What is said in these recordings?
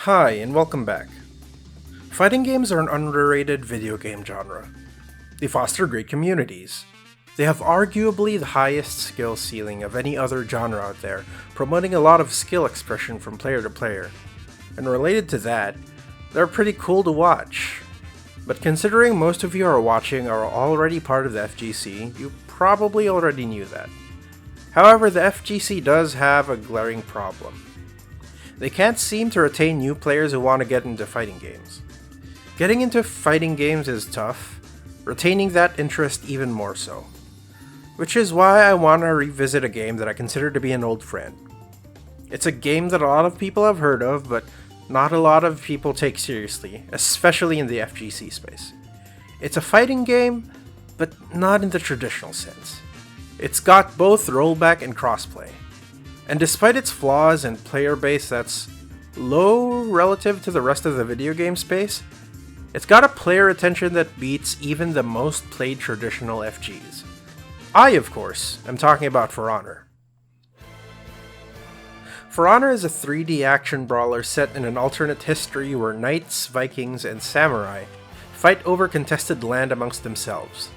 Hi, and welcome back. Fighting games are an underrated video game genre. They foster great communities. They have arguably the highest skill ceiling of any other genre out there, promoting a lot of skill expression from player to player. And related to that, they're pretty cool to watch. But considering most of you are watching are already part of the FGC, you probably already knew that. However, the FGC does have a glaring problem. They can't seem to retain new players who want to get into fighting games. Getting into fighting games is tough, retaining that interest even more so. Which is why I want to revisit a game that I consider to be an old friend. It's a game that a lot of people have heard of, but not a lot of people take seriously, especially in the FGC space. It's a fighting game, but not in the traditional sense. It's got both rollback and crossplay. And despite its flaws and player base that's low relative to the rest of the video game space, it's got a player retention that beats even the most played traditional FGs. I, of course, am talking about For Honor. For Honor is a 3D action brawler set in an alternate history where knights, Vikings, and samurai fight over contested land amongst themselves.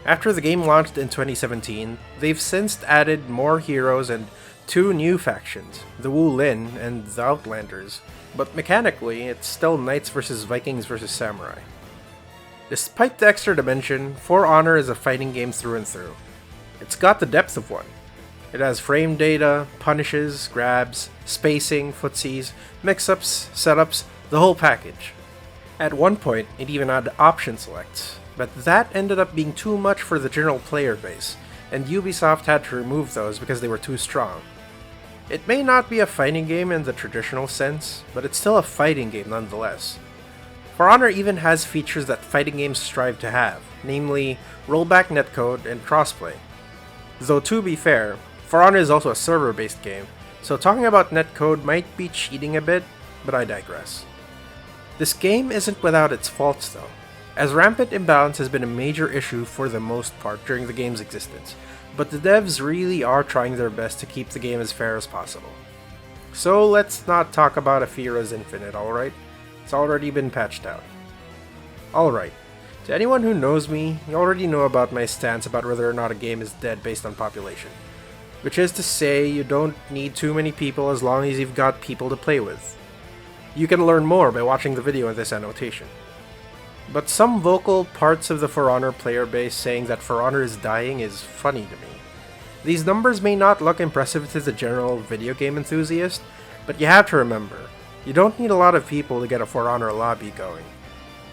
After the game launched in 2017, they've since added more heroes and two new factions, the Wu Lin and the Outlanders, but mechanically it's still Knights vs Vikings vs Samurai. Despite the extra dimension, For Honor is a fighting game through and through. It's got the depth of one. It has frame data, punishes, grabs, spacing, footsies, mix-ups, setups, the whole package. At one point, it even had option select, but that ended up being too much for the general player base, and Ubisoft had to remove those because they were too strong. It may not be a fighting game in the traditional sense, but it's still a fighting game nonetheless. For Honor even has features that fighting games strive to have, namely rollback netcode and crossplay. Though to be fair, For Honor is also a server-based game, so talking about netcode might be cheating a bit, but I digress. This game isn't without its faults though, as rampant imbalance has been a major issue for the most part during the game's existence, but the devs really are trying their best to keep the game as fair as possible. So let's not talk about Afira's Infinite, alright? It's already been patched out. Alright, to anyone who knows me, you already know about my stance about whether or not a game is dead based on population. Which is to say, you don't need too many people as long as you've got people to play with. You can learn more by watching the video in this annotation. But some vocal parts of the For Honor player base saying that For Honor is dying is funny to me. These numbers may not look impressive to the general video game enthusiast, but you have to remember, you don't need a lot of people to get a For Honor lobby going.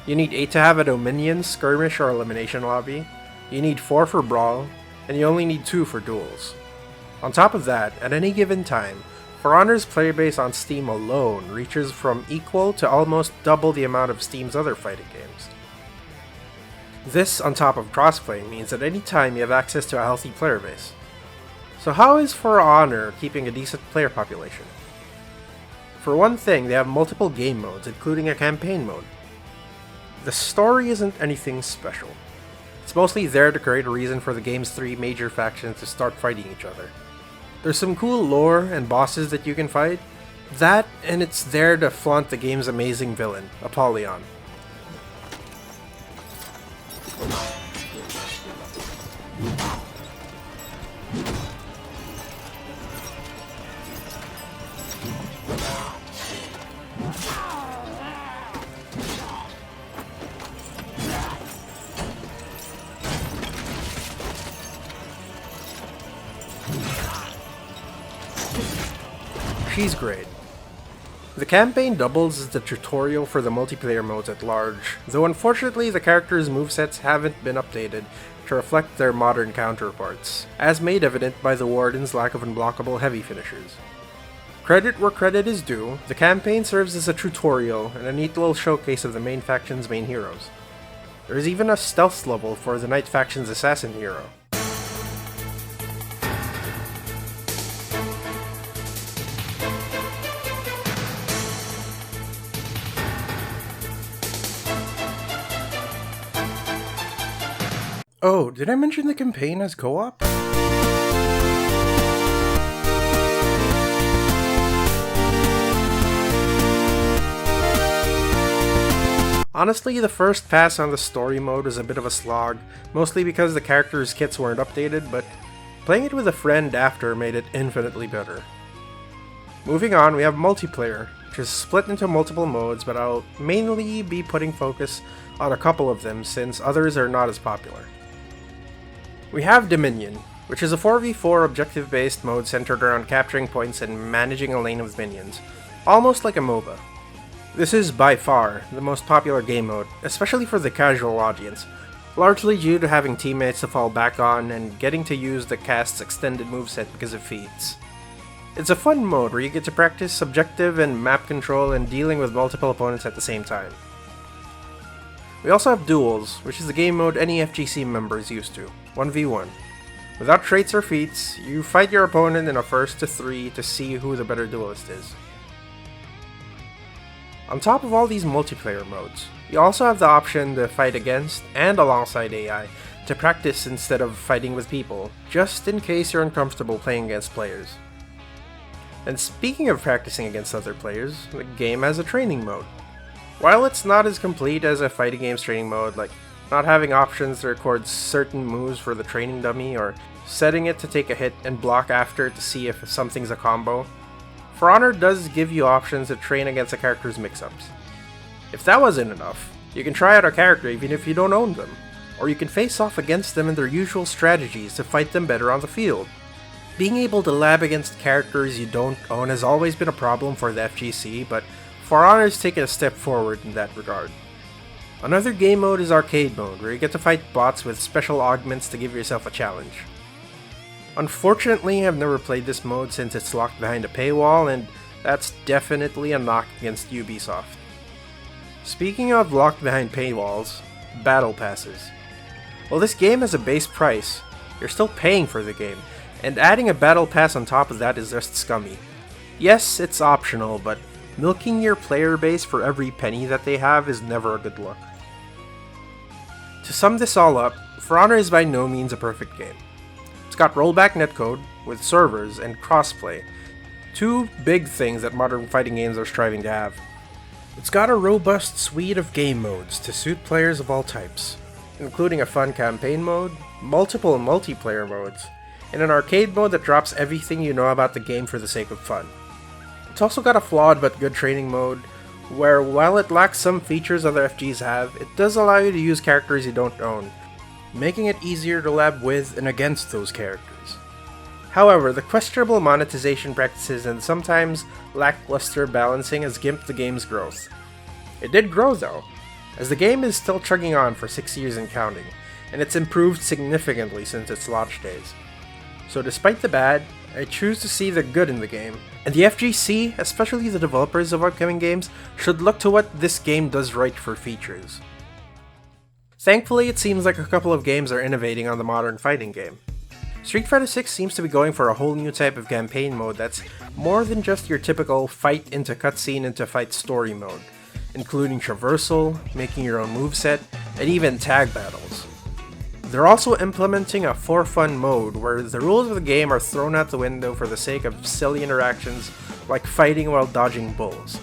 You need 8 to have a Dominion, Skirmish, or Elimination lobby, you need 4 for Brawl, and you only need 2 for Duels. On top of that, at any given time, For Honor's player base on Steam alone reaches from equal to almost double the amount of Steam's other fighting games. This, on top of crossplay, means at any time you have access to a healthy player base. So how is For Honor keeping a decent player population? For one thing, they have multiple game modes, including a campaign mode. The story isn't anything special. It's mostly there to create a reason for the game's 3 major factions to start fighting each other. There's some cool lore and bosses that you can fight. That, and it's there to flaunt the game's amazing villain, Apollyon. She's great. The campaign doubles as the tutorial for the multiplayer modes at large, though unfortunately the characters' movesets haven't been updated to reflect their modern counterparts, as made evident by the Warden's lack of unblockable heavy finishers. Credit where credit is due, the campaign serves as a tutorial and a neat little showcase of the main faction's main heroes. There is even a stealth level for the Knight faction's assassin hero. Oh, did I mention the campaign has co-op? Honestly, the first pass on the story mode was a bit of a slog, mostly because the characters' kits weren't updated, but playing it with a friend after made it infinitely better. Moving on, we have multiplayer, which is split into multiple modes, but I'll mainly be putting focus on a couple of them since others are not as popular. We have Dominion, which is a 4v4 objective-based mode centered around capturing points and managing a lane of minions, almost like a MOBA. This is by far the most popular game mode, especially for the casual audience, largely due to having teammates to fall back on and getting to use the cast's extended moveset because of feats. It's a fun mode where you get to practice objective and map control and dealing with multiple opponents at the same time. We also have Duels, which is the game mode any FGC member is used to, 1v1. Without traits or feats, you fight your opponent in a 1-3 to see who the better duelist is. On top of all these multiplayer modes, you also have the option to fight against and alongside AI to practice instead of fighting with people, just in case you're uncomfortable playing against players. And speaking of practicing against other players, the game has a training mode. While it's not as complete as a fighting game's training mode, like not having options to record certain moves for the training dummy or setting it to take a hit and block after to see if something's a combo, For Honor does give you options to train against a character's mix-ups. If that wasn't enough, you can try out a character even if you don't own them, or you can face off against them in their usual strategies to fight them better on the field. Being able to lab against characters you don't own has always been a problem for the FGC, but For Honor's taken a step forward in that regard. Another game mode is Arcade Mode, where you get to fight bots with special augments to give yourself a challenge. Unfortunately, I've never played this mode since it's locked behind a paywall, and that's definitely a knock against Ubisoft. Speaking of locked behind paywalls, Battle Passes. While this game has a base price, you're still paying for the game, and adding a Battle Pass on top of that is just scummy. Yes, it's optional, but milking your player base for every penny that they have is never a good look. To sum this all up, For Honor is by no means a perfect game. It's got rollback netcode, with servers, and crossplay, two big things that modern fighting games are striving to have. It's got a robust suite of game modes to suit players of all types, including a fun campaign mode, multiple multiplayer modes, and an arcade mode that drops everything you know about the game for the sake of fun. It's also got a flawed but good training mode, where while it lacks some features other FGs have, it does allow you to use characters you don't own, making it easier to lab with and against those characters. However, the questionable monetization practices and sometimes lackluster balancing has gimped the game's growth. It did grow though, as the game is still chugging on for 6 years and counting, and it's improved significantly since its launch days. So despite the bad, I choose to see the good in the game, and the FGC, especially the developers of upcoming games, should look to what this game does right for features. Thankfully, it seems like a couple of games are innovating on the modern fighting game. Street Fighter 6 seems to be going for a whole new type of campaign mode that's more than just your typical fight into cutscene into fight story mode, including traversal, making your own moveset, and even tag battles. They're also implementing a for fun mode where the rules of the game are thrown out the window for the sake of silly interactions like fighting while dodging bulls.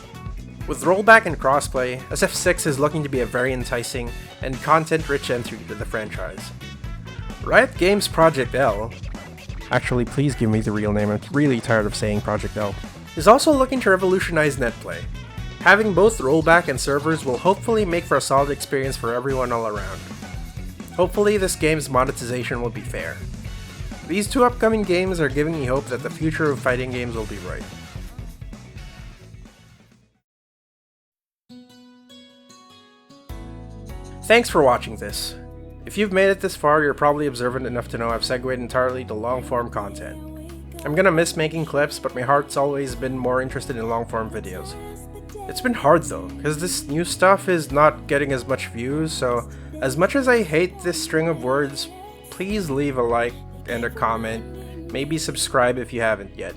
With rollback and crossplay, SF6 is looking to be a very enticing and content-rich entry to the franchise. Riot Games' Project L, actually please give me the real name, I'm really tired of saying Project L, is also looking to revolutionize netplay. Having both rollback and servers will hopefully make for a solid experience for everyone all around. Hopefully this game's monetization will be fair. These two upcoming games are giving me hope that the future of fighting games will be bright. Thanks for watching this. If you've made it this far, you're probably observant enough to know I've segued entirely to long-form content. I'm gonna miss making clips, but my heart's always been more interested in long-form videos. It's been hard though, because this new stuff is not getting as much views, so as much as I hate this string of words, please leave a like and a comment, maybe subscribe if you haven't yet.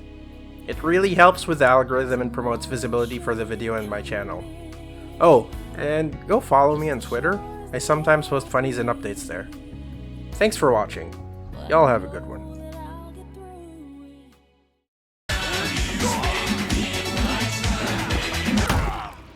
It really helps with the algorithm and promotes visibility for the video and my channel. Oh, and go follow me on Twitter. I sometimes post funnies and updates there. Thanks for watching. Y'all have a good one.